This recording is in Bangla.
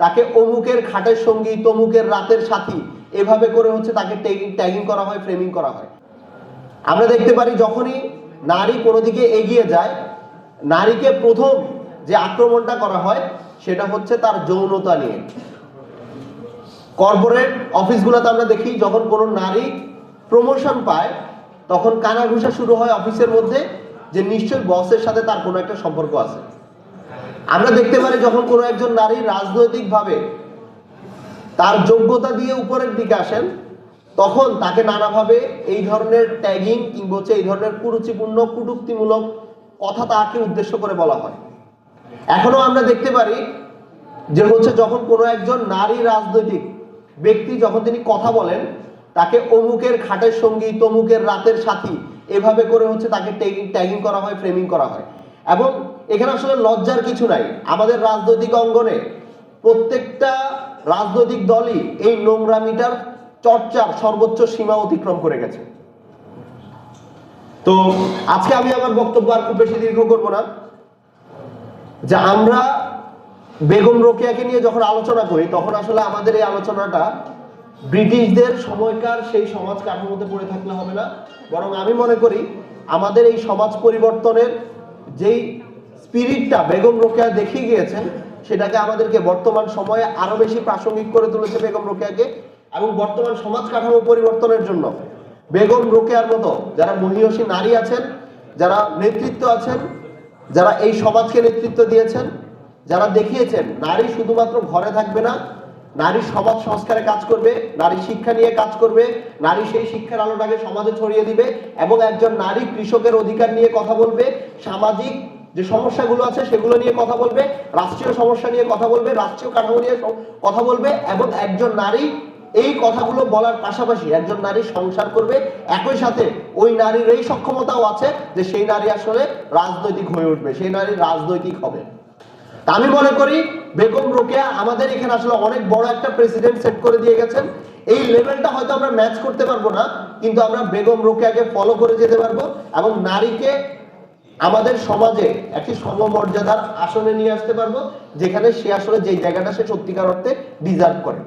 তাকে অমুকের খাটের সঙ্গী, তমুকের রাতের সাথী, এভাবে করে হচ্ছে তাকে ট্যাগিং করা হয়, ফ্রেমিং করা হয়। আমরা দেখতে পারি যখনই নারী কোনো দিকে এগিয়ে যায়, নারীকে প্রথম যে আক্রমণটা করা হয় সেটা হচ্ছে তার যৌনতা নিয়ে। কর্পোরেট অফিসগুলোতে আমরা দেখি যখন কোনো নারী প্রমোশন পায় তখন কানাঘুষা শুরু হয় অফিসের মধ্যে যে নিশ্চয়ই বসের সাথে তার কোনো একটা সম্পর্ক আছে। আমরা দেখতে পারি যখন কোনো একজন নারী রাজনৈতিকভাবে তার যোগ্যতা দিয়ে উপরের দিকে আসেন তখন তাকে নানাভাবে এই ধরনের ট্যাগিং কিংবা হচ্ছে এই ধরনের কুরুচিপূর্ণ কটূক্তিমূলক কথা তাকে উদ্দেশ্য করে বলা হয়। এখনো আমরা দেখতে পারি যে হচ্ছে যখন কোনো একজন নারী রাজনৈতিক ব্যক্তি যখন তিনি কথা বলেন তাকে অমুকের খাটের সঙ্গী, তমুকের রাতের সাথী, এভাবে করে হচ্ছে তাকে ট্যাগিং করা হয়, ফ্রেমিং করা হয়। এবং এখানে আসলে লজ্জার কিছু নাই। আমাদের রাজনৈতিক অঙ্গনে প্রত্যেকটা রাজনৈতিক দলই এই নোংরামিটার চর্চার সর্বোচ্চ সীমা অতিক্রম করে গেছে। তো আজকে আমি আমার বক্তব্য আর খুব বেশি দীর্ঘ করব না। যে আমরা বেগম রোকেয়াকে নিয়ে যখন আলোচনা করি তখন আসলে আমাদের এই আলোচনাটা ব্রিটিশদের সময়কার সেই সমাজ কাঠামোতে পড়ে থাকলে হবে না, বরং আমি মনে করি আমাদের এই সমাজ পরিবর্তনের যেই স্পিরিটটা বেগম রোকেয়া দেখিয়ে গিয়েছেন সেটাকে আমাদেরকে বর্তমান সময়ে আরো বেশি প্রাসঙ্গিক করে তুলেছে বেগম রোকেয়াকে। এবং বর্তমান সমাজ কাঠামো পরিবর্তনের জন্য বেগম রোকেয়ার মতো যারা মহিয়সী নারী আছেন, যারা নেতৃত্ব আছেন, যারা এই সমাজকে নেতৃত্ব দিয়েছেন, যারা দেখিয়েছেন নারী শুধুমাত্র ঘরে থাকবে না, নারী সমাজ সংস্কারে কাজ করবে, নারী শিক্ষা নিয়ে কাজ করবে, নারী সেই শিক্ষার আলোটাকে সমাজে ছড়িয়ে দিবে এবং একজন নারী কৃষকের অধিকার নিয়ে কথা বলবে, সামাজিক যে সমস্যাগুলো আছে সেগুলো নিয়ে কথা বলবে, রাষ্ট্রীয় সমস্যা নিয়ে কথা বলবে, রাষ্ট্রীয় কাঠামো নিয়ে কথা বলবে এবং একজন নারী এই কথাগুলো বলার পাশাপাশি একজন নারী সংসার করবে। একই সাথে ওই নারীর এই সক্ষমতাও আছে যে সেই নারী আসলে রাজনৈতিক হয়ে উঠবে, সেই নারী রাজনৈতিক হবে। আমি মনে করি বেগম রোকেয়া আমাদের এখানে আসলে অনেক বড় একটা প্রেসিডেন্ট সেট করে দিয়ে গেছেন। এই লেভেলটা হয়তো আমরা ম্যাচ করতে পারবো না, কিন্তু আমরা বেগম রোকেয়াকে ফলো করে যেতে পারবো এবং নারীকে আমাদের সমাজে একটি সমমর্যাদার আসনে নিয়ে আসতে পারবো যেখানে সে আসলে যে জায়গাটা সে সত্যিকার অর্থে ডিজার্ভ করে।